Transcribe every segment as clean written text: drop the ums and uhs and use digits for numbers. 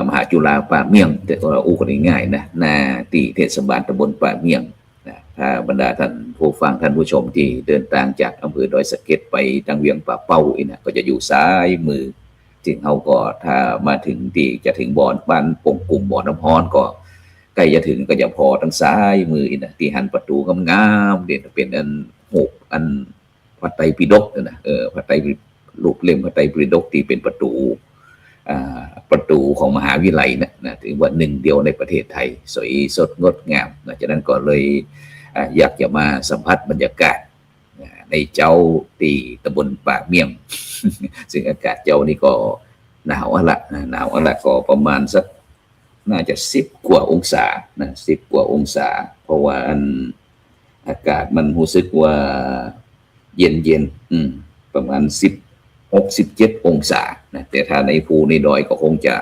มหาจุฬาป่าเมี่ยงแต่เราอู้กันง่ายๆนะหน้าที่เทศบาลตำบลป่าเมี่ยงนะถ้าบรรดาท่านผู้ฟังท่านผู้ชมที่เดินทางจากอำเภอดอยสะเก็ดไปทางเวียงป่าเป้าอีกนะก็จะอยู่ซ้ายมือจึงเขาก็ถ้ามาถึงที่จะถึงบ่อนบ้านปงกลุ่มบ่อน้ำฮ้อนก็ใกล้จะถึงก็จะพอทางซ้ายมืออีกนะที่หันประตูงามๆเด่นเป็นอันหกอันพระไตรปิฎกนะพระไตรรูปเล่มพระไตรปิฎกที่เป็นประตูของมหาวิทยาลัยนะถือว่าหนึ่งเดียวในประเทศไทยสวยสดงดงามนะฉะนั้นก็เลยอยากจะมาสัมผัสบรรยากาศในเจ้าตีตำบลป่าเมี่ยง ซึ่งอากาศเจ้านี่ก็หนาวละก็ประมาณสักน่าจะ10 กว่าองศานะ10 กว่าองศาเพราะว่าอากาศมันรู้สึกว่าเย็นประมาณ16-17 องศานะแต่ถ้าในภูในดอยก็คงจะ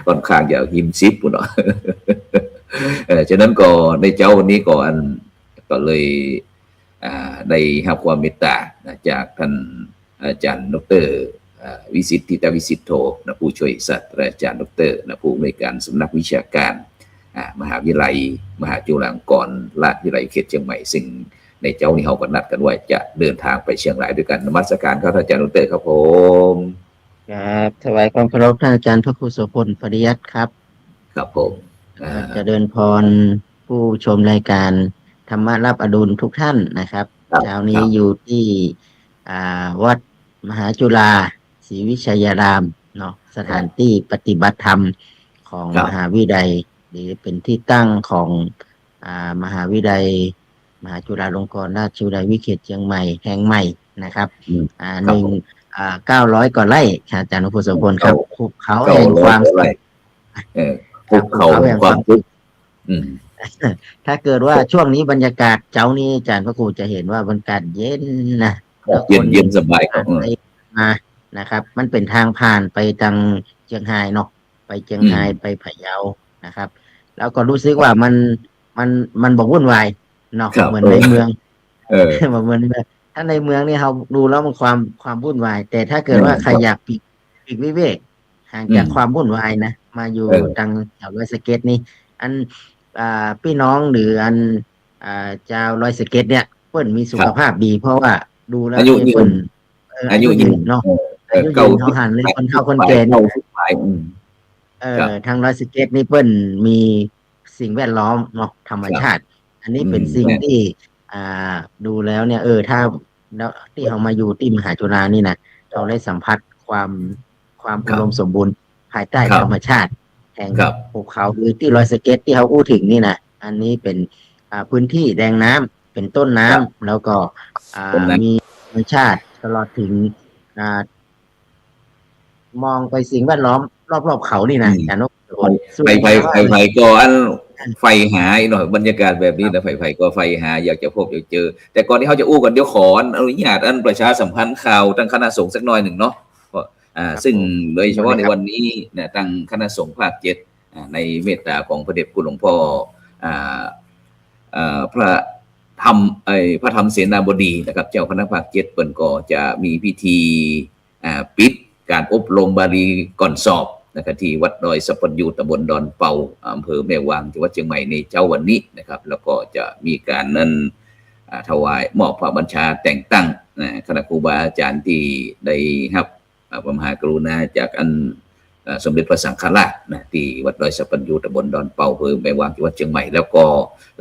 ค่อนข้างจะหิมซิบปุ่นเนาะ ฉะนั้นก็ในเจ้าวันนี้ก็เลยได้รับความเมตตาจากท่านอาจารย์ดร.วิสิทธิตวิสิทโธนะผู้ช่วยศาสตราจารย์ดร.นะผู้อำนวยการสำนักวิชาการมหาวิทยาลัยมหาจุฬาลงกรณราชวิทยาลัยเขตเชียงใหม่ซึ่งในเจ้านี้เขาก็นัดกันว่าจะเดินทางไปเชียงรายด้วยกันนมัสการครับอาจารย์ดร.ครับผมครับถวายความเคารพท่านอาจารย์พระครูโสพลปริยัติครับครับผมจะเดินพรผู้ชมรายการธรรมรับอดุลทุกท่านนะครับเช้านี้อยู่ที่วัดมหาจุฬาศรีวิชัยารามเนาะสถานที่ปฏิบัติธรรมของมหาวิทยาลัยหรือเป็นที่ตั้งของมหาวิทยาลัยมหาจุฬาลงกรณราชวิทยาลัยวิเขตเชียงใหม่แห่งใหม่นะครับ900 กว่าไร่อาจารย์นพโสพลครับภูเขาแห่งความภูเขาแห่งความสุขถ้าเกิดว่าช่วงนี้บรรยากาศเจ้านี้อาจารย์พระครูจะเห็นว่าบรรยากาศเย็นนะเย็นสบายมานะครับมันเป็นทางผ่านไปทางเชียงรายเนาะไปเชียงรายไปพะเยานะครับแล้วก็รู้สึกว่ามันบอกวุ่นวายเนาะเหมือนในเมืองเหมือนถ้าในเมืองนี่เราดูแล้วมันความวุ่นวายแต่ถ้าเกิดว่าใครอยากปีกวิเวกห่างจากความวุ่นวายนะมาอยู่ทางแถวดอยสะเก็ดนี่พี่น้องหรือเจ้าดอยสะเก็ดเนี่ยเปิ้นมีสุขภาพดีเพราะว่าดูแล้วเปิ้นอายุยืนเนาะอายุยืนเขาหันเลยคนเฒ่าคนแก่นี่ทางดอยสะเก็ดนี่เปิ้นมีสิ่งแวดล้อมเนาะธรรมชาติอันนี้เป็นสิ่งที่ดูแล้วเนี่ยถ้าแล้วที่เขามาอยู่ที่มหาจุฬานี่นะเราได้สัมผัสความอุดมสมบูรณ์ภายใต้ธรรมชาติแห่งภูเขาหรือที่ดอยสะเก็ดที่เขาอู้ถึงนี่นะอันนี้เป็นพื้นที่แดงน้ำเป็นต้นน้ำแล้วก็มีธรรมชาติตลอดถึงมองไปสิ่งแวดล้อมรอบๆเขานี่นะแต่นกไฟก็ไฟหาหน่อยบรรยากาศแบบนี้นะไฟก็ไฟหาอยากจะพบอยากเจอแต่ก่อนที่เขาจะอู้กันเดี๋ยวขออนุญาตประชาสัมพันธ์ข่าวตั้งคณะสงฆ์สักหน่อยหนึ่งเนาะซึ่งโดยเฉพาะในวันนี้เนี่ยตั้งคณะสงฆ์ภาค7ในเมตตาของพระเดชคุณหลวงพ่อพระธรรมเสนาบดีนะครับเจ้าคณะภาค7เปิ้นก็จะมีพิธีปิดการอบรมบาลีก่อนสอบนะครับที่วัดดอยสัปปัญญูตำบลดอนเป่าอำเภอแม่วางจังหวัดเชียงใหม่ในเจ้าวันนี้นะครับแล้วก็จะมีการนั้นถวายมอบพระบัญชาแต่งตั้งคณะครูบาอาจารย์ที่ได้รับพระมหากรุณาจากสมเด็จพระสังฆราชที่วัดดอยสัปปัญญูตำบลดอนเป่าอำเภอแม่วางจังหวัดเชียงใหม่แล้วก็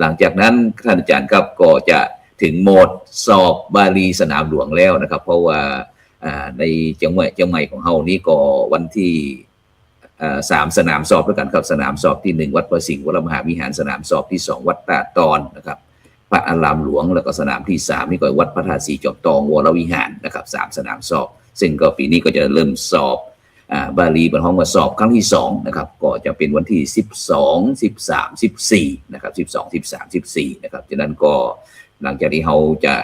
หลังจากนั้นท่านอาจารย์ครับก็จะถึงโหมดสอบบาลีสนามหลวงแล้วนะครับเพราะว่าในจังหวัดเชียงใหม่ของเฮานี่ก็วันที่3 สนามสอบด้วยกันครับสนามสอบที่1วัดพระสิงห์วรมหาวิหารสนามสอบที่2วัดตาตอนนะครับพระอารามหลวงแล้วก็สนามที่3นี่ก็วัดพระธาตุสีจอมทองวรวิหารนะครับ3 สนามสอบซึ่งก็ปีนี้ก็จะเริ่มสอบบาลีบรรห้องมาสอบครั้งที่2นะครับก็จะเป็นวันที่12 13 14นะครับ12 13 14นะครับฉะนั้นก็หลังจากที่เราจะ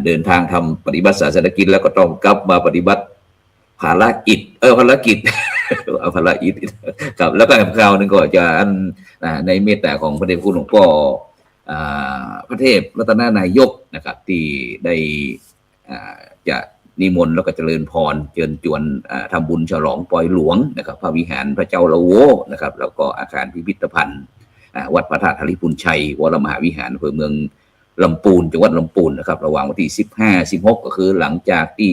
เดินทางทำปฏิบัติศาสนกิจแล้วก็ต้องกลับมาปฏิบัติภารกิจครับแล้วก็คราวนึงก็จะในเมตตาของพระเดชคุณหลวงพ่อพระเทพรัตนานายกนะครับที่ได้จะ นิมนต์แล้วก็เจริญพรเชิญชวนทำบุญฉลองปอยหลวงนะครับพระวิหารพระเจ้าละโวนะครับแล้วก็อาคารพิพิธภัณฑ์วัดพระธาตุธาริพุนชัยวรมหาวิหารอำเภอเมืองลำพูนจังหวัดลำพูนนะครับระหว่างวันที่15-16ก็คือหลังจากที่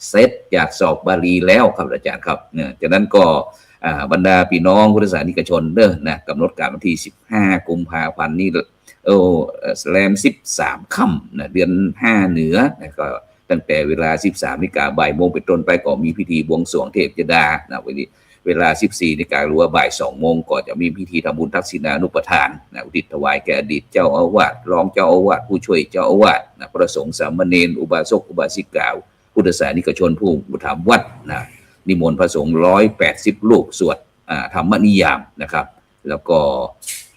เซตจากสอบบาลีแล้วครับอาจารย์ครับเนี่ยจากนั้นก็บรรดาพี่น้องพุทธศาสนิกชนเด้อนะกำหนดการวันที่15 กุมภาพันธ์นี้แรม13 ค่ำนะเดือน5เหนือนะก็ตั้งแต่เวลา 13 นาฬิกาบ่ายโมงเป็นต้นไปก็มีพิธีบวงสรวงเทพธิดานะวันนี้เวลา 14 นาฬิกาหรือว่าบ่าย 2 โมงก็จะมีพิธีทำบุญทักษิณานุปทานนะอุทิศถวายแก่อดีตเจ้าอาวาสรองเจ้าอาวาสผู้ช่วยเจ้าอาวาสนะพระสงฆ์สามเณรอุบาสกอุบาสิกาพุทธศาสนิกชนผู้อุปถัมภ์วัดนะนิมนต์พระสงฆ์180 รูปสวดธรรมนิยามนะครับแล้วก็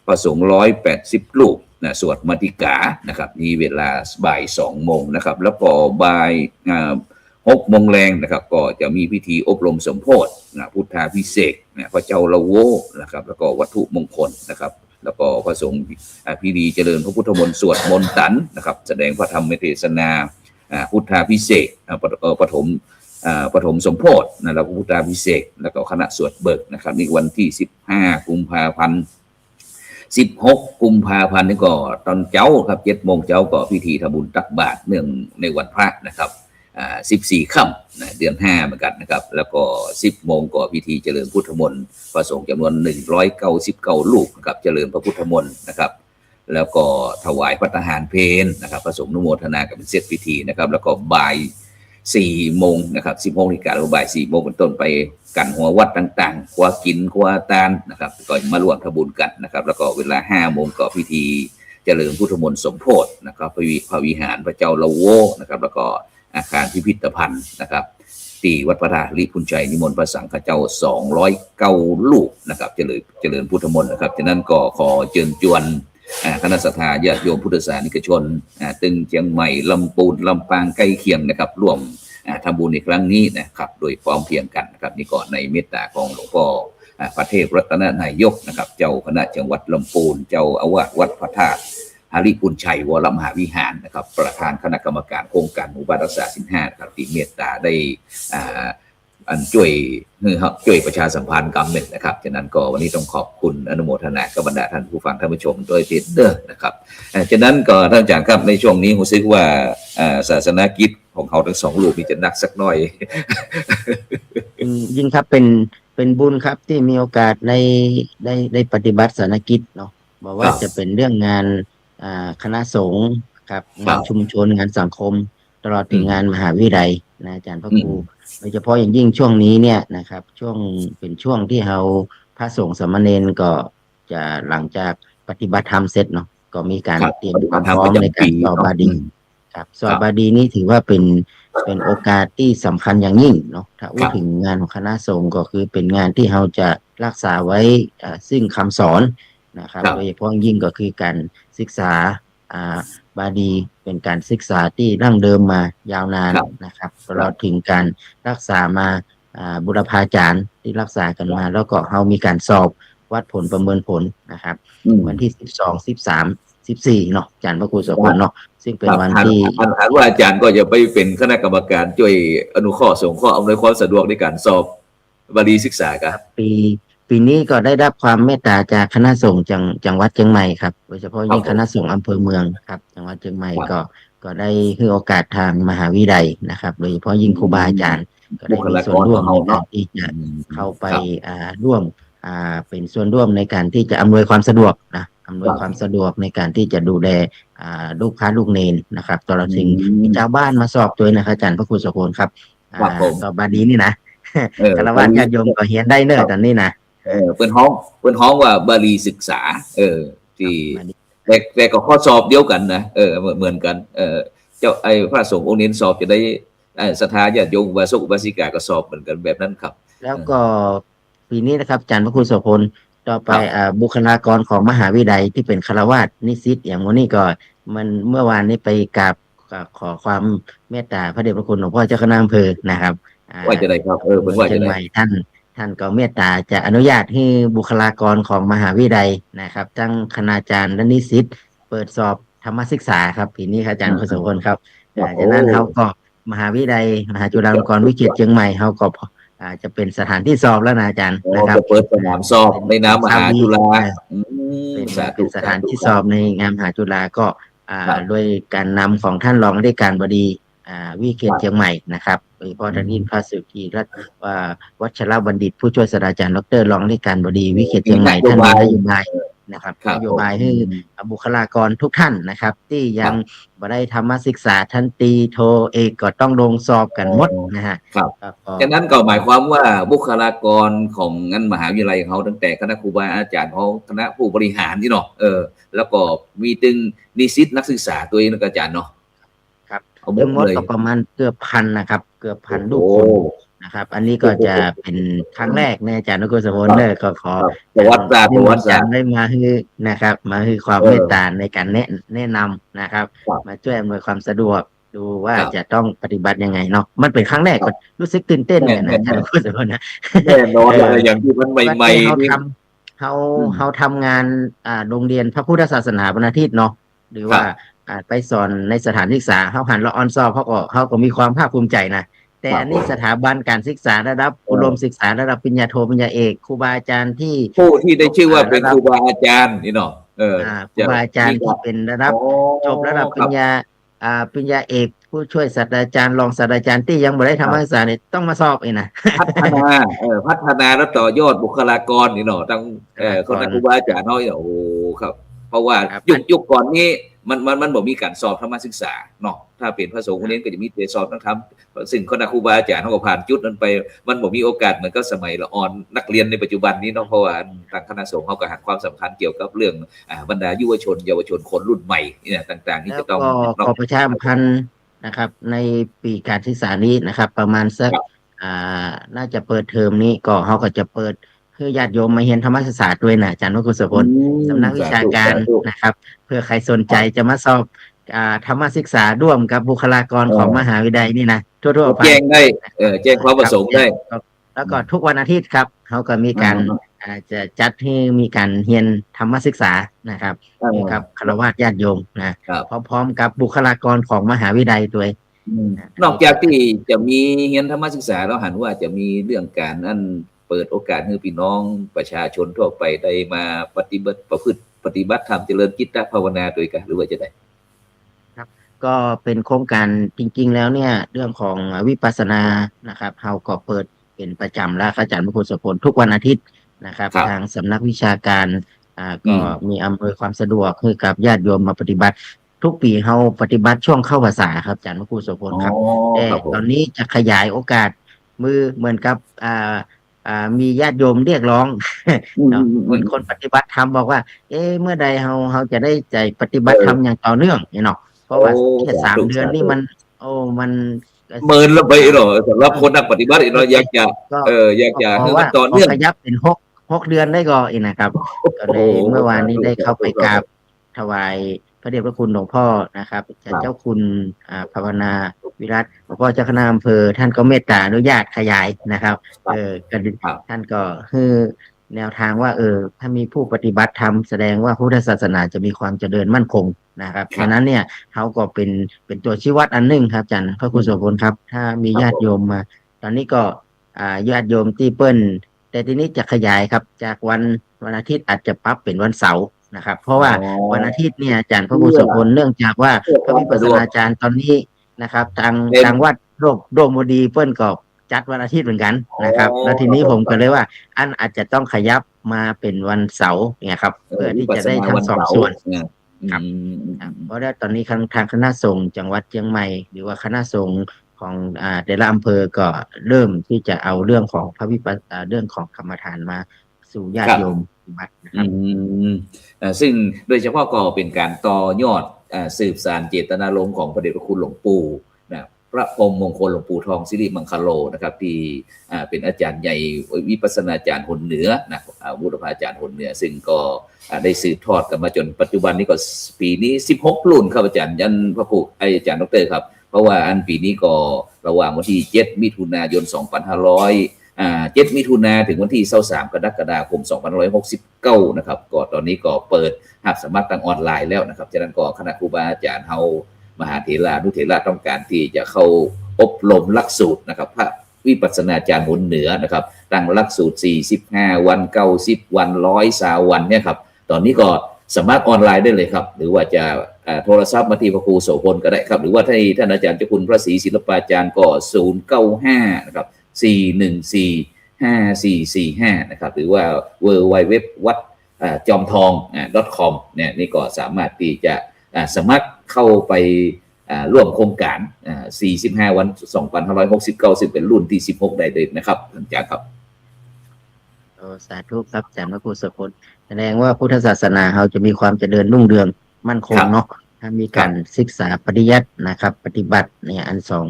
พระสงฆ์180 รูปนะสวดมาติกานะครับนี่เวลาบ่าย 2 โมงนะครับแล้วก็บ่าย6 โมงแรงนะครับก็จะมีพิธีอบรมสมโภชนะพุทธาภิเษกนะพระเจ้าละโวนะครับแล้วก็วัตถุมงคลนะครับแล้วก็พระสงฆ์พิธีเจริญพระพุทธมนต์สวดมนต์ตันนะครับแสดงพระธรรมเทศนาพุทธาภิเษกปฐมสมโภชนะแล้วก็พุทธาภิเษกแล้วก็คณะสวดเบิกนะครับนี่วันที่15 กุมภาพันธ์16 กุมภาพันธ์นี่ก็ตอนเช้าครับ7 โมงเช้าก็พิธีทำบุญตักบาตรเนื่องในวันพระนะครับ14 ค่ำนะเดือน5เหมือนกันนะครับแล้วก็10 โมงก็พิธีเจริญพุทธมนต์พระสงฆ์จำนวน199 รูปนะครับเจริญพระพุทธมนต์นะครับแล้วก็ถวายพระทหารเพลนะครับพระสงฆ์อนุโมทนากับเป็นเสร็จพิธีนะครับแล้วก็บ่าย4 โมงนะครับ16 นาฬิกาหรือบ่าย4 โมงเป็นต้นไปกันหัววัดต่างๆคว้ากินคว้าตานนะครับก็มาร่วมทำบุญกันนะครับแล้วก็เวลา 5 โมงก็พิธีเจริญพุทธมนต์สมโภชนะครับพระวิหารพระเจ้าละโวนะครับแล้วก็อาคารพิพิธภัณฑ์นะครับที่วัดพระธาตุธาริพุนชัยนิมนต์พระสังฆเจ้า209 รูปนะครับเจริญพุทธมนต์นะครับฉะนั้นก็ขอเชิญชวนคณะสัตยาญาติโยมพุทธศาสนิกชนตึงเชียงใหม่ลำพูนลำปางใกล้เคียงนะครับร่วมทำบุญในครั้งนี้นะครับโดยพร้อมเพรียงกันนะครับนี่ก็ในเมตตาของหลวงพ่อพระเทพรัตนนายกนะครับเจ้าคณะจังหวัดลำพูนเจ้าอาวาสวัดพระธาตุธาริพุนชัยวรมหาวิหารนะครับประธานคณะกรรมการโครงการหมู่บ้านรักษาศีล 5ครับที่เมตตาได้ช่วยประชาสัมพันธ์กรรมเนี่ยนะครับฉะนั้นก็วันนี้ต้องขอบคุณอนุโมทนากับบรรดาท่านผู้ฟังท่านผู้ชมโดยเด็ดเด้อนะครับฉะนั้นก็ท่านอาจารย์ครับในช่วงนี้ผมคิดว่าศาสนกิจของเขาทั้ง2 รูปนี่จะหนักสักหน่อยยิ่งครับเป็นบุญครับที่มีโอกาสได้ปฏิบัติศาสนกิจเนาะบอกว่าจะเป็นเรื่องงานคณะสงฆ์ครับงานชุมชนงานสังคมตลอดถึงงานมหาวิทยาลัยนะอาจารย์พระครูโดยเฉพาะอย่างยิ่งช่วงนี้เนี่ยนะครับเป็นช่วงที่เราพระสงฆ์สามเณรก็จะหลังจากปฏิบัติธรรมเสร็จเนาะก็มีการเตรียมความพร้อมในการสอบบาลีครับสอบบาลีนี้ถือว่าเป็นโอกาสที่สำคัญอย่างยิ่งเนาะถ้าพูดถึงงานของคณะสงฆ์ก็คือเป็นงานที่เราจะรักษาไว้ซึ่งคำสอนนะครับโดยเฉพาะยิ่งก็คือการศึกษาบาลีเป็นการศึกษาที่ดั้งเดิมมายาวนานนะครับตลอดถึงการรักษามาบุรพาจารย์ที่รักษากันมาแล้วก็เรามีการสอบวัดผลประเมินผลนะครับวันที่12 13 14เนาะอาจารย์พระครูสมพลเนาะซึ่งเป็นวันที่ว่าอาจารย์ก็จะไปเป็นคณะกรรมการช่วยอนุเคราะห์สงเคราะห์อำนวยความสะดวกในการสอบบาลีศึกษาครับปีนี้ก็ได้รับความเมตตาจากคณะสงฆ์จังหวัดเชียงใหม่ครับโดยเฉพาะยิ่งคณะสงฆ์อำเภอเมืองครับจังหวัดเชียงใหม่ก็ได้ให้โอกาสทางมหาวิทยาลัยนะครับโดยเฉพาะยิ่งครูบาอาจารย์ก็ได้มีส่วนร่วมในการที่จะเข้าไปร่วมเป็นส่วนร่วมในการที่จะอำนวยความสะดวกนะอำนวยความสะดวกในการที่จะดูแลลูกค้าลูกเนนนะครับตลอดถึงชาวบ้านมาสอบตัวนะครับอาจารย์พระครูสมพลครับสอบบาลีนี่นะคารวะญาติโยมก็เฮียนได้เนอะตอนนี้นะเปิ้นฮ้องว่าบาลีศึกษาที่แต่ก็ข้อสอบเดียวกันนะเหมือนกันเจ้าพระสงฆ์องค์เน้นสอบจะได้ศรัทธาญาติโยมอุบาสกอุบาสิกาก็สอบเหมือนกันแบบนั้นครับแล้วก็ปีนี้นะครับอาจารย์พระครูโสพลต่อไปบุคลากรของมหาวิทยาลัยที่เป็นฆราวาสนิสิตอย่างวันนี้ก็มันเมื่อวานนี้ไปกราบขอความเมตตาพระเดชพระคุณหลวงพ่อเจ้าคณะอำเภอนะครับว่าจะได้ครับเป็นว่าจะได้ท่านก็เมตตาจะอนุญาตให้บุคลากรของมหาวิทยาลัยนะครับทั้งคณาจารย์และนิสิตเปิดสอบธรรมศึกษาครับปีนี้ครับอาจารย์พระโสพลครับจากนั้นเขาก็ มหาวิทยาลัยมหาจุฬาลงกรณ์วิจิตรเชียงใหม่เขาก็จะเป็นสถานที่สอบแล้วนะอาจารย์นะครับจะเปิดสนามสอบในนามมหาจุฬาเป็นสาธุสถานที่สอบในงานมหาจุฬาก็ครับโดยการนำของท่านรองได้การบดีวิเชียรเชียงใหม่นะครับโดยเฉพาะท่านอินทร์พระสุธีรัตน์วัชรบัณฑิตผู้ช่วยศาสตราจารย์ดรรองได้การบดีวิเชียรเชียงใหม่ท่านมีนโยบายนะครับนโยบายให้บุคลากรทุกท่านนะครับที่ยังบ่ได้ธรรมศึกษาทันตีโทเอกก็ต้องลงสอบกันหมดนะฮะครับฉะนั้นก็หมายความว่าบุคลากรของงานมหาวิทยาลัยเขาตั้งแต่คณะครูบาอาจารย์เขาคณะผู้บริหารนี่เนาะแล้วก็มีตึงนิสิตนักศึกษาตัวเองนะอาจารย์เนาะครับทั้งหมดก็ประมาณเกือบพันนะครับเกือบพันลูกคนนะครับอันนี้ก็จะเป็นครั้งแรกในอาจารย์นกุลสมบูรณ์ก็ขอประวัติศาสตร์ได้มาให้นะครับมาให้ความเมตตาในการแนะนำนะครับมาช่วยอำนวยความสะดวกดูว่าจะต้องปฏิบัติยังไงเนาะมันเป็นครั้งแรกก็รู้สึกตื่นเต้นเลยนะอาจารย์นกุลสมบูรณ์นะแน่นอนอะไรอย่างที่มันใหม่ๆเขาทำงานโรงเรียนพระพุทธศาสนาวันอาทิตย์เนาะหรือว่าไปสอนในสถานศึกษาเขาหันละออนซอเขาก็มีความภาคภูมิใจนะแต่อันนี้สถาบันการศึกษาระดับอุดมศึกษาระดับปริญญาโทปริญญาเอกครูบาอาจารย์ที่ผู้ที่ได้ชื่อว่าเป็นครูบาอาจารย์นี่เนาะครูบาอาจารย์ที่เป็นระดับจบระดับปริญญาเอกผู้ช่วยศาสตราจารย์รองศาสตราจารย์ที่ยังไม่ได้ทำการศึกษาเนี่ยต้องมาสอบเองนะพัฒนาและต่อยอดบุคลากรนี่เนาะทั้งคนครูบาอาจารย์น้อยโอ้ครับเพราะว่ายุคก่อนนี้มันบอกมีการสอบธรรมศึกษาเนาะถ้าเป็นพระสงฆ์คนนี้ก็จะมีเตสอบต้องทำสิ่งคณะครูบาอาจารย์เขาก็ผ่านจุดนั้นไปมันบอกมีโอกาสเหมือนก็สมัยละอ่อนนักเรียนในปัจจุบันนี้เนาะเพราะว่าทางคณะสงฆ์เขาก็หันความสำคัญเกี่ยวกับเรื่องบรรดาเยาวชนคนรุ่นใหม่เนี่ยต่างๆนี่จะต้องขอประชาสัมพันธ์นะครับในปีการศึกษานี้นะครับประมาณสักน่าจะเปิดเทอมนี้ก็เขาก็จะเปิดเพื่อญาติโยมมาเรียนธรรมศาสตร์ด้วยนะอาจารย์นกุลสมบูรณ์สำนักวิชาการนะครับเพื่อใครสนใจจะมาสอบธรรมศึกษาร่วมกับบุคลากรของมหาวิทยาลัยนี่นะทั่วๆไปแจ้งได้แจ้งความประสงค์ได้แล้วก็ทุกวันอาทิตย์ครับเขาก็มีการจะจัดให้มีการเรียนธรรมศึกษานะครับครับฆราวาสญาติโยมนะพร้อมกับบุคลากรของมหาวิทยาลัยด้วยนอกจากที่จะมีเรียนธรรมศึกษาแล้วหันว่าจะมีเรื่องการเปิดโอกาสให้พี่น้องประชาชนทั่วไปได้มาปฏิบัติธรรมเจริญจิตภาวนาโดยกันหรือว่าจะได้ครับก็เป็นโครงการจริงๆแล้วเนี่ยเรื่องของวิปัสสนานะครับเราก็เปิดเป็นประจำแล้วอาจารย์มงคลโสพลทุกวันอาทิตย์นะครับทางสำนักวิชาการก็มีอำนวยความสะดวกให้กับญาติโยมมาปฏิบัติทุกปีเราปฏิบัติช่วงเข้าพรรษาครับอาจารย์มงคลโสพลครับแต่ตอนนี้จะขยายโอกาสเหมือนกับมีญาติโยมเรียกร้องเหมือนคนปฏิบัติธรรมบอกว่าเมื่อใดเราจะได้ใจปฏิบัติธรรมอย่างต่อเนื่องเนาะเพราะว่าแค่3 เดือนนี่มันเมินแล้วไปหรอสำหรับคนนักปฏิบัติเราอยากจะให้มันต่อเนื่องขยับเป็น6 เดือนได้ก็อีกนะครับก็เลยเมื่อวานนี้ได้เข้าไปกราบถวายพระเดชพระคุณหลวงพ่อนะครับเจ้าคุณภาวนาวิรัตหลวงพ่อเจ้าคณะอำเภอท่านก็เมตตาอนุญาตขยายนะครับท่านก็คือแนวทางว่าถ้ามีผู้ปฏิบัติธรรมแสดงว่าพุทธศาสนาจะมีความเจริญมั่นคงนะครับฉะนั้นเนี่ยเขาก็เป็นตัวชี้วัดอันหนึ่งครับอาจารย์พระคุณโสพลครับถ้ามีญาติโยมมาตอนนี้ก็ญาติโยมที่เปิ้ลแต่ทีนี้จะขยายครับจากวันอาทิตย์อาจจะปรับเป็นวันเสาร์นะครับเพราะว่าวันอาทิตย์เนี่ยอาจารย์พระคุณโสพลเนื่องจากว่าพระวิปัสสนาจารย์ตอนนี้นะครับทางวัดโรมดีเปิ้ลก็จัดวันอาทิตย์เหมือนกันนะครับแล้วทีนี้ผมก็เลยว่าอาจจะต้องขยับมาเป็นวันเสาร์เนี่ยครับเพื่อที่จะได้ทั้ง2 ส่วนครับเพราะว่าตอนนี้ทางคณะสงฆ์จังหวัดเชียงใหม่หรือว่าคณะสงฆ์ของแต่ละอำเภอก็เริ่มที่จะเอาเรื่องของพระวิปัสสนาเรื่องของกรรมฐานมาสู่ญาติโยมปฏิบัตินะครับซึ่งโดยเฉพาะก็เป็นการต่อยอดสืบสานเจตนารมณ์ของพระเดชพระคุณหลวงปู่นะพระพรหมมงคลหลวงปู่ทองสิริมังคโลนะครับที่เป็นอาจารย์ใหญ่วิปัสสนาจารย์หนเหนือนะบุรพาจารย์หนเหนือซึ่งก็ได้สืบทอดกันมาจนปัจจุบันนี้ก็ปีนี้16 รุ่นครับอาจารย์ยันพระครูอาจารย์ดรครับเพราะว่าปีนี้ก็ระหว่างวันที่7 มิถุนายน 7 มิถุนาถึงวันที่23 กรกฎาคม 2569นะครับก็ตอนนี้ก็เปิดรับสมัครทางออนไลน์แล้วนะครับฉะนั้นก็คณะครูบาอาจารย์เฮามหาเถระนุเถระต้องการที่จะเข้าอ อบรมหลักสูตรนะครับพระวิปัสสนาจารย์หนเหนือนะครับตั้งหลักสูตร45วัน90วัน120วันเนี่ยครับตอนนี้ก็สามารถออนไลน์ได้เลยครับหรือว่าจะโทรศัพท์มาที่พระครูโสพลก็ได้ครับหรือว่าท่านอาจารย์เจ้าคุณพระศรีศิลปาจารย์ก็095นะครับ4145445นะครับหรือว่า www วัดจอมทอง .com เนี่ยนี่ก็สามารถที่จะสมัครเข้าไปร่วมโครงการ45วัน2569ซึ่งเป็นรุ่นที่16ได้เลยนะครับท่านอาจารย์ครับสาธุครับอาจารย์พระครูโสพลแสดงว่าพุทธศาสนาเราจะมีความเจริญรุ่งเรืองมั่นคงเนาะถ้ามีการศึกษาปริยัตินะครับปฏิบัติเนี่ยอันสอง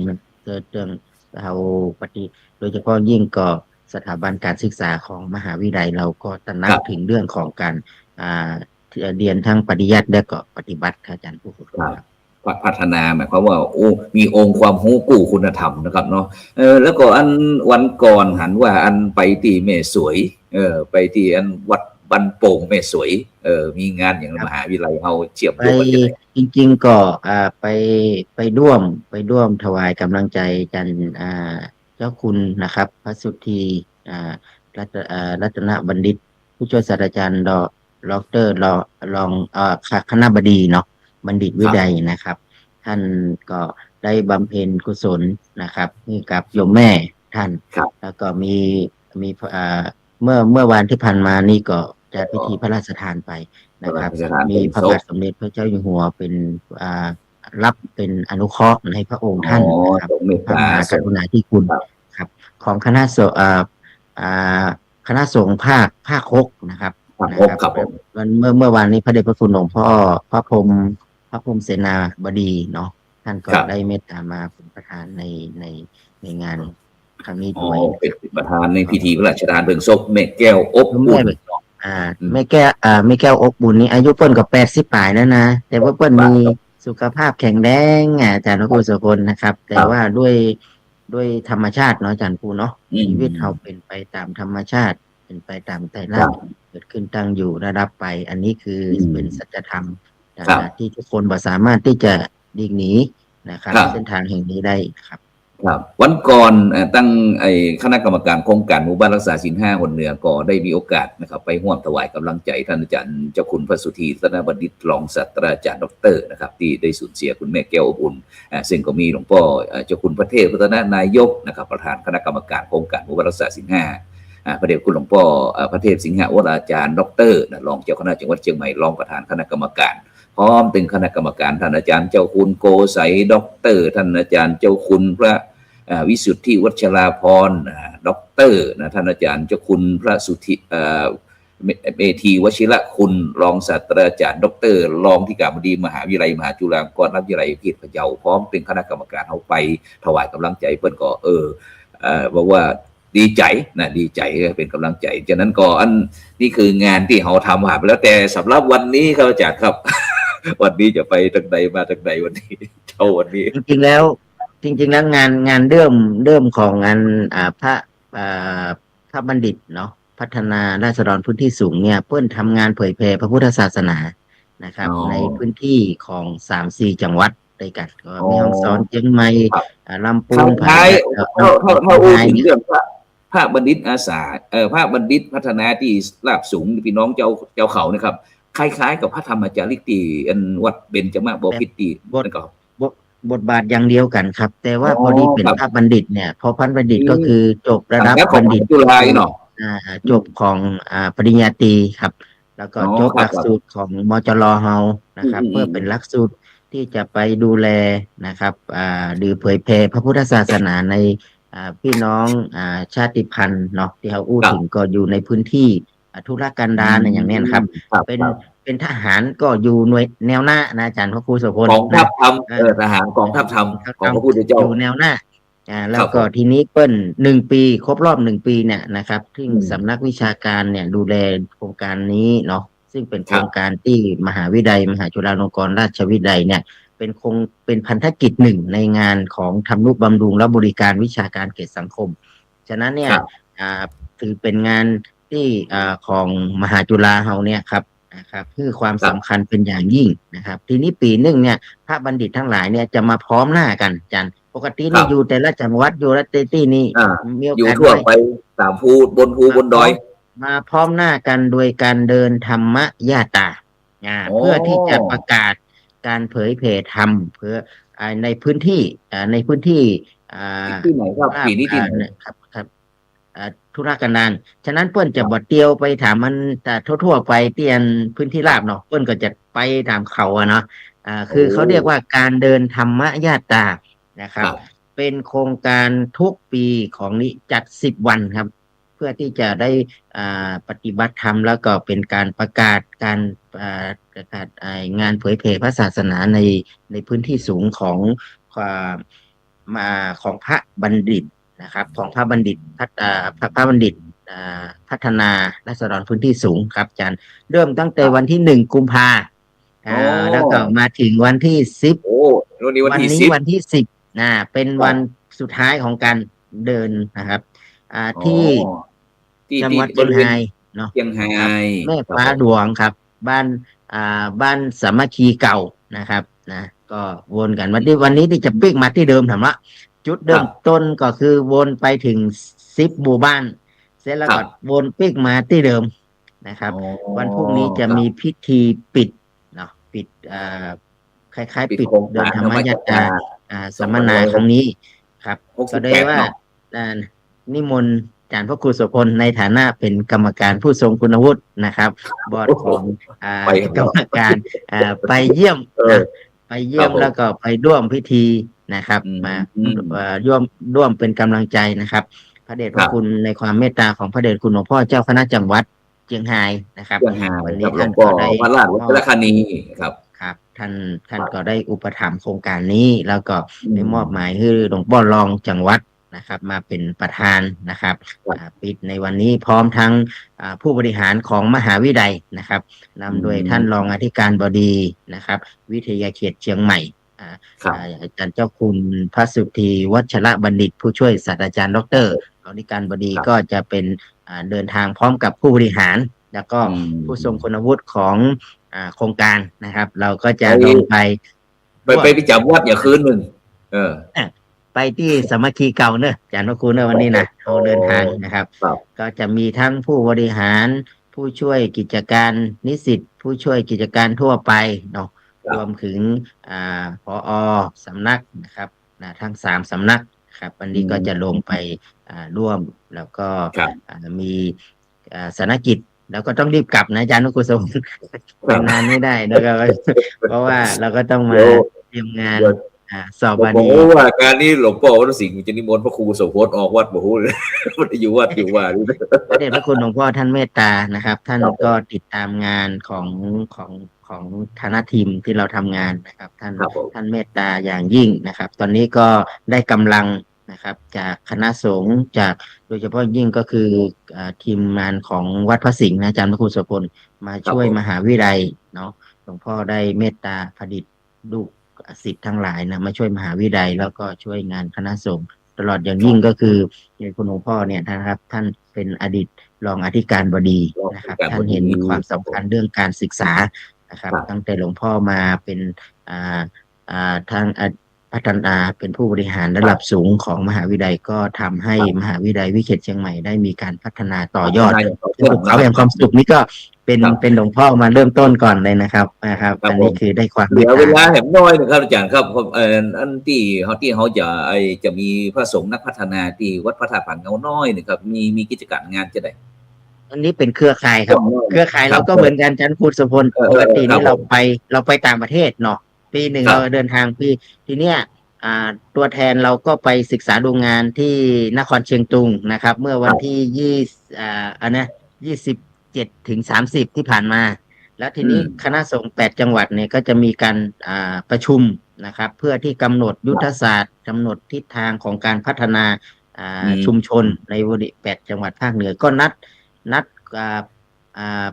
เกิดเรื่องเราโดยเฉพาะยิ่งก็สถาบันการศึกษาของมหาวิทยาลัยเราก็ตระหนักถึงเรื่องของการเรียนทั้งปริยัติและก็ปฏิบัติครับอาจารย์ผู้ฝึกครับพัฒนาหมายความว่ามีองค์ความรู้กู้คุณธรรมนะครับเนาะแล้วก็อันวันก่อนหันว่าอันไปที่แม่สวยไปที่อันวัดบันโป่งแม่สวยมีงานอย่างมหาวิทยาลัยเราเชียบด้วยจริงๆก็ไปร่วมถวายกำลังใจกันเจ้าคุณนะครับพระสุทธีรัตนบัณฑิตผู้ช่วยศาสตราจารย์ดรรองคณบดีเนาะบัณฑิตวินัยนะครับท่านก็ได้บำเพ็ญกุศลนะครับให้กับโยมแม่ท่านแล้วก็มีเมื่อวันที่ผ่านมานี่ก็จะพิธีพระราชทานไปนะครับมีพระบาทสมเด็จพระเจ้าอยู่หัวเป็นรับเป็นอนุเคราะห์ในพระองค์ท่านนะครับพระมหากรุณาธิคุณครับของคณะสงฆ์ภาค6นะครับเมื่อวานนี้พระเดชพระคุณหลวงพ่อพระพรหมเสนาบดีเนาะท่านก็ได้เมตตามาเป็นประธานในงานครั้งนี้ด้วยเป็นประธานในพิธีพระราชทานเพลิงศพแม่แก้วอบบุญแม่แก้วอบบุญนี้อายุเปิ้ลก็80ปลายแล้วนะแต่ว่าเปิ้ลมีสุขภาพแข็งแรงอาจารย์พระครูโสพลนะครับแต่ว่าด้วยธรรมชาติเนาะอาจารย์ครูเนาะชีวิตเราเป็นไปตามธรรมชาติเป็นไปตามไตรลักษณ์เกิดขึ้นตั้งอยู่ระดับไปอันนี้คือเป็นสัจธรรมที่ทุกคนบ่สามารถที่จะดีกหนีนะครับเส้นทางแห่งนี้ได้ครับวันก่อนตั้งคณะกรรมการโครงการหมู่บ้านรักษาศีล5คนเหนือก็ได้มีโอกาสนะครับไปร่วมถวายกำลังใจท่านอาจารย์เจ้าคุณพระสุธีรัตนบัณฑิตรองศาสตราจารย์ดร.นะครับที่ได้สูญเสียคุณแม่แก้วอบอุ่นซึ่งก็มีหลวงพ่อเจ้าคุณพระเทพรัตนนายกนะครับประธานคณะกรรมการโครงการหมู่บ้านรักษาศีล5พระเดชคุณหลวงพ่อพระเทพสิงหวราจารย์ดร.รองเจ้าคณะจังหวัดเชียงใหม่รองประธานคณะกรรมการพร้อมถึงคณะกรรมการท่านอาจารย์เจ้าคุณโกไสด็อกเตอร์ท่านอาจารย์เจ้าคุณพระวิสุทธิวัชราพรด็อกเตอร์ท่านอาจารย์เจ้าคุณพระสุทธิเมธีวชิระคุณรองศาสตราจารย์ด็อกเตอร์รองที่การบดีมหาวิทยาลัยมหาจุฬาลงกรณวิทยาลัยเขตพะเยาพร้อมเป็นคณะกรรมการเอาไปถวายกำลังใจเพิ่นก็บอกว่าดีใจดีใจเป็นกำลังใจฉะนั้นก็นี่คืองานที่เขาทำหาไปแล้วแต่สำหรับวันนี้ครับอาจารย์ครับวันนี้จะไปทางใดมาทางใดวันนี้วันนี้จริงๆแล้วงานเริ่มของงานพระบัณฑิตเนาะพัฒนาราษฎรพื้นที่สูงเนี่ยเพื่อนทำงานเผยแผ่พระพุทธศาสนานะครับในพื้นที่ของ 3-4 จังหวัดด้วยกันก็มีฮ่องสอนเชียงใหม่ลำพูนท้ายถ้าถึงเรื่องพระบัณฑิตอาสาพระบัณฑิตพัฒนาที่ราบสูงพี่น้องเจ้าเขานะครับคล้ายๆกับพระธรรมจาริกตีวัดเบญจมาบพิตรนั่นก็บทบาทอย่างเดียวกันครับแต่ว่าพอดีเป็นพระบัณฑิตเนี่ยพอพันบัณฑิตก็คือจบระดับบัณฑิตจุฬาเนาะจบของปริญญาตรีครับแล้วก็จบหลักสูตรของมจรเฮานะครับเพื่อเป็นหลักสูตรที่จะไปดูแลนะครับหรือเผยแผ่พระพุทธศาสนาในพี่น้องชาติพันธุ์เนาะที่เขาอู้ถึงก็อยู่ในพื้นที่ธุรกันดารอย่างนี้นะครับเป็นทหารก็อยู่หน่วยแนวหน้านะอาจารย์พระครูโสพลกองทัพธรรมทหารกองทัพธรรมของพระพุทธเจ้าอยู่แนวหน้าแล้วก็ทีนี้เปิ้ล1 ปีครบรอบ1 ปีเนี่ยนะครับที่สำนักวิชาการเนี่ยดูแลโครงการนี้เนาะซึ่งเป็นโครงการที่มหาวิทยาลัยมหาจุฬาลงกรณราชวิทยาลัยเนี่ยเป็นพันธกิจหนึ่งในงานของทำนุบำรุงและบริการวิชาการเกียรติสังคมฉะนั้นเนี่ยถือเป็นงานที่ของมหาจุฬาเฮาเนี่ยครับนะครับคือความสำคัญเป็นอย่างยิ่งนะครับทีนี้ปีหนึ่งเนี่ยพระบัณฑิตทั้งหลายเนี่ยจะมาพร้อมหน้ากันอาจารย์ ปกตินี่อยู่แต่ละจังหวัดอยู่ละที่นี่มีโออยู่กาส ทั่ว ด้วย ไปตามภูบนดอย มาพร้อมหน้ากันโดยการเดินธรรมยาตราอ๋อ เพื่อที่จะประกาศการเผยแผ่ธรรมเพื่อในพื้นที่ในพื้นที่อ่า ที่ไหนครับราบปีนี้ที่ไหน ครับธุรกันดารฉะนั้นเปิ้นจะบ่เตียวไปถามมันแต่ทั่วๆไปเตียนพื้นที่ราบเนาะเปิ้นก็จะไปตามเขาอะเนาะคือเขาเรียกว่าการเดินธรรมยาตรานะครับ เป็นโครงการทุกปีของนี้จัด10 วันครับ เพื่อที่จะได้ปฏิบัติธรรมแล้วก็เป็นการประกาศการประกาศงานเผยแผ่พระศาสนาในพื้นที่สูงของความของพระบัณฑิตนะครับ ของพระบัณฑิตพระบัณฑิตพัฒนาราษฎรพื้นที่สูงครับอาจารย์เริ่มตั้งแต่วันที่1 กุมภาแล้วก็มาถึงวันที่10โอ้วันนี้วันที่ วันที่10เป็นวันสุดท้ายของการเดินนะครับที่จังหวัดเชียงรายเนาะ เชียงราย แม่ฟ้าหลวงครับบ้านสามัคคีเก่านะครับนะก็วนกันวันนี้ที่จะปิ๊กมาที่เดิมถามว่าจุดเริ่มต้นก็คือวนไปถึง10 หมู่บ้านเสร็จแล้วก็วนปิ๊กมาที่เดิมนะครับวันพรุ่งนี้จะมีพิธีปิดเนาะปิดคล้ายๆปิดเดินธรรมยาตราสัมมนาครั้งนี้ครับก็ได้ว่านิมนต์อาจารย์พระครูโสพลในฐานะเป็นกรรมการผู้ทรงคุณวุฒินะครับบอร์ดของกรรมการไปเยี่ยมไปเยี่ยมแล้วก็ไปร่วมพิธีนะครับมาร่วมเป็นกำลังใจนะครับพระเดชพระคุณในความเมตตาของพระเดชคุณหลวงพ่อเจ้าคณะจังหวัดเชียงรายนะครับวันนี้ท่านก็ได้พระราชวัฒนคณีครับท่านก็ได้อุปถัมภ์โครงการนี้แล้วก็ได้มอบหมายให้หลวงพ่อรองจังหวัดนะครับมาเป็นประธานนะครับปิดในวันนี้พร้อมทั้งผู้บริหารของมหาวิทยาลัยนะครับนำโดยท่านรองอธิการบดีนะครับวิทยาเขตเชียงใหม่อาจารย์เจ้าคุณพระสุธีวัชระบัณฑิตผู้ช่วยศาสตราจารย์ดรอธิการบดีก็จะเป็นเดินทางพร้อมกับผู้บริหารแล้วก็ผู้ทรงคุณวุฒิของโครงการนะครับเราก็จะลงไปจำวัดอย่าคืนหนึ่งไปที่สามัคคีเก่าเนอะอาจารย์พระครูเนอะวันนี้นะเราเดินทางนะครับก็จะมีทั้งผู้บริหารผู้ช่วยกิจการนิสิตผู้ช่วยกิจการทั่วไปเนาะรวมถึงผอ.สำนักนะครับทั้ง3 สำนักครับวันนี้ก็จะลงไปร่วมแล้วก็มีสารกิจแล้วก็ต้องรีบกลับนะอาจารย์นุกุศลไปนานไม่ได้นะครับเพราะว่าเราก็ต้องมาเตรียมงานสอบบาลีว่าการนี้หลวงพ่อวัดสิงห์จะนิมนต์พระครูโสพลออกวัดบ่ฮู้เลยอยู่วัดอยู่ว่าพระเดชพระคุณหลวงพ่อท่านเมตตานะครับท่านก็ติดตามงานของคณะทีมที่เราทำงานนะครับท่านเมตตาอย่างยิ่งนะครับตอนนี้ก็ได้กำลังนะครับจากคณะสงฆ์จากโดยเฉพาะยิ่งก็คือทีมงานของวัดพระสิงห์อาจารย์พระครูโสพลมาช่วยมหาวิทยาลัยเนาะหลวงพ่อได้เมตตาผลิตลูกศิษย์ทั้งหลายนะมาช่วยมหาวิทยาลัยแล้วก็ช่วยงานคณะสงฆ์ตลอดอย่างยิ่งก็คือคุณหลวงพ่อเนี่ยนะครับท่านเป็นอดีตรองอธิการบดีนะครับท่านเห็นความสำคัญเรื่องการศึกษานะครับตั้งแต่หลวงพ่อมาเป็นทางพัฒนาเป็นผู้บริหารระดับสูงของมหาวิทยาลัยก็ทำให้มหาวิทยาลัยวิเขตเชียงใหม่ได้มีการพัฒนาต่อยอดเขาแห่งความสุขนี้ก็เป็นหลวงพ่อมาเริ่มต้นก่อนเลยนะครับอันนี้คือได้ความเดี๋ยวเวลาแหมน้อยนะครับอาจารย์ครับอันที่เขาจะมีพระสงฆ์นักพัฒนาที่วัดพระธาตุผาเงาน้อยนะครับมีกิจการงานจะได้อันนี้เป็นเครือข่ายครับเครือข่ายเราก็เหมือนกันอาจารย์พูดสุพลปกตินี้เราไปต่างประเทศเนาะปีหนึ่งเราเดินทางทีเนี้ยตัวแทนเราก็ไปศึกษาดูงานที่นครเชียงตุงนะครับเมื่อวันที่27 ถึง 30ที่ผ่านมาแล้วทีนี้คณะสงฆ์8 จังหวัดเนี่ยก็จะมีการประชุมนะครับเพื่อที่กำหนดยุทธศาสตร์กำหนดทิศทางของการพัฒนาชุมชนใน8 จังหวัดภาคเหนือก็นัด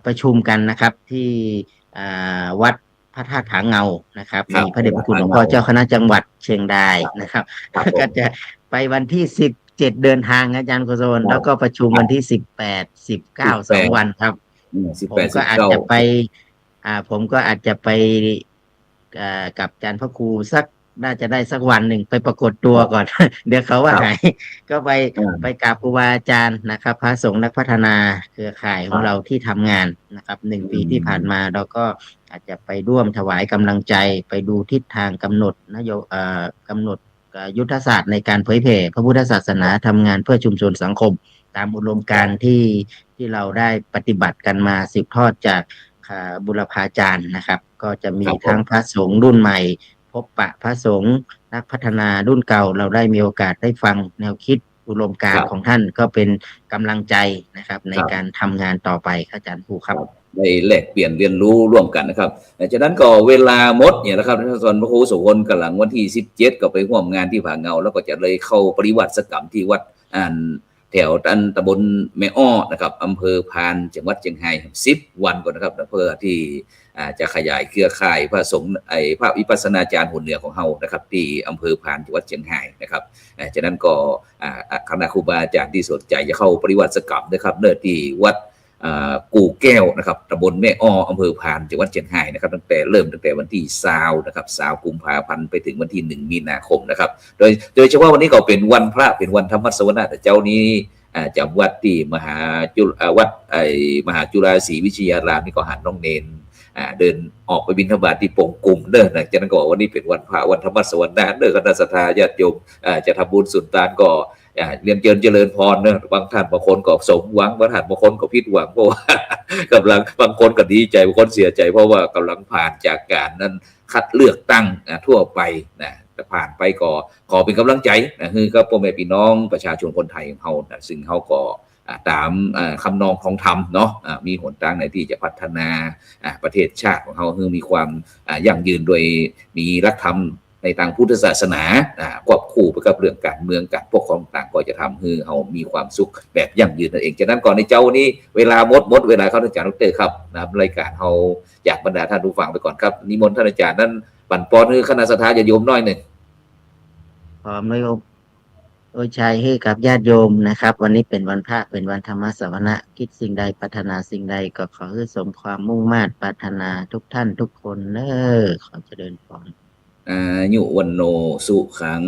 ประชุมกันนะครับที่วัดพระธาตุผาเงานะครับมีพระเดชพระคุณหลวงพ่อเจ้าคณะจังหวัดเชียงรายนะครับก็จะไปวันที่17เดินทางอาจารย์โกศลแล้วก็ประชุมวันที่18 19 2 วันครับผมก็อาจจะไปกับอาจารย์พระครูสัก น่าจะได้สักวันหนึ่งไปปรากฏตัวก่อน เดี๋ยวเขาว่าครับหายก็ไปอ่าไปกราบครูบาอาจารย์นะครับพระสงฆ์นักพัฒนาเครือข่ายของเราที่ทำงานนะครับหนึ่งอืปีที่ผ่านมามเราก็อาจจะไปร่วมถวายกำลังใจไปดูทิศทางกำหนดกำหนดยุทธศาสตร์ในการเผยแผ่พระพุทธศาสนาทำงานเพื่อชุมชนสังคมตามอุดมการณ์ที่เราได้ปฏิบัติกันมาสืบทอดจากบุรพาจารย์นะครับก็จะคมีรับผมทั้งพระสงฆ์รุ่นใหม่พบปะพระสงฆ์นักพัฒนารุ่นเก่าเราได้มีโอกาสได้ฟังแนวคิดอุดมคการรับณ์ของท่านก็เป็นกำลังใจนะครับในครับการทำงานต่อไปครับอาจารย์ภูครับครับได้แลกเปลี่ยนเรียนรู้ร่วมกันนะครับจากนั้นก็เวลาหมดเนี่ยนะครับท่านส่วนพระครูโสพลกำลังวันที่17ก็ไปร่วมงานที่ผาเงาแล้วก็จะเลยเข้าปริวัติกรรมที่วัดอ่านแถวตำบลแม่อ้อนะครับอำเภอพานจังหวัดเชียงราย10 วันก่อนนะครับเพื่อที่จะขยายเครือข่ายพระสงฆ์พระวิปัสสนาจารย์หุ่นเหนือของเฮานะครับที่อำเภอพานจังหวัดเชียงรายนะครับจากนั้นก็คณะครูบาอาจารย์ที่สนใจจะเข้าปริวัติกรรมนะครับเนื้อที่วัดกู่แก้วนะครับตำบลแม่อ้ออำเภอพานจังหวัดเชียงรายนะครับตั้งแต่วันที่20นะครับ20กุมภาพันธ์ไปถึงวันที่1มีนาคมนะครับโดยเฉพาะวันนี้ก็เป็นวันพระเป็นวันธรรมสวนาแต่เจ้านี้จำวัดที่วัดมหาจุฬาศรีวิทยารามนี่ก็หันน้องเนนเดินออกไปบิณฑบาตที่ปงกุมเด้อนะจากนั้นก็วันนี้เป็นวันพระวันธรรมสวนาเด้อคณะสัตยาญาติโยมจะทำบุญสุนทานก็เรียนเจริญพรเนอะบางท่านบางคนก็สมหวังบางท่านบางคนก็ผิดหวังเพราะว่ากำลังบางคนก็ดีใจบางคนเสียใจเพราะว่ากำลังผ่านจากการนั้นคัดเลือกตั้งทั่วไปนะแต่ผ่านไปก็ขอเป็นกำลังใจนะคือก็พ่อแม่พี่น้องประชาชนคนไทยของเขานะซึ่งเขาก็ตามคำนองของธรรมเนาะมีหนทางไหนที่จะพัฒนาประเทศชาติของเขาคือมีความยั่งยืนโดยมีหลักธรรมในทางพุทธศาสนาควบคู่ไปกับเรื่องการเมืองการปกครองต่างก็จะทำให้เขามีความสุขแบบยั่งยืนนั่นเองฉะนั้นก่อนในเจ้านี้เวลาหมดเวลาเข้าอาจารย์ดรครับนะครับรายการเราอยากบรรดาท่านผู้ฟังไปก่อนครับนิมนต์ท่านอาจารย์นั้นบั่นปอนคือคณะสัตยาญาติโยมน้อยหนึ่งพร้อมด้วยโดยชัยให้กับญาติโยมนะครับวันนี้เป็นวันพระเป็นวันธรรมสวนะคิดสิ่งใดปรารถนาสิ่งใดก็ขอให้สมความมุ่งมา่ปรารถนาทุกท่านทุกคนเนอขอเจริญพรอายุวันโนสุขัง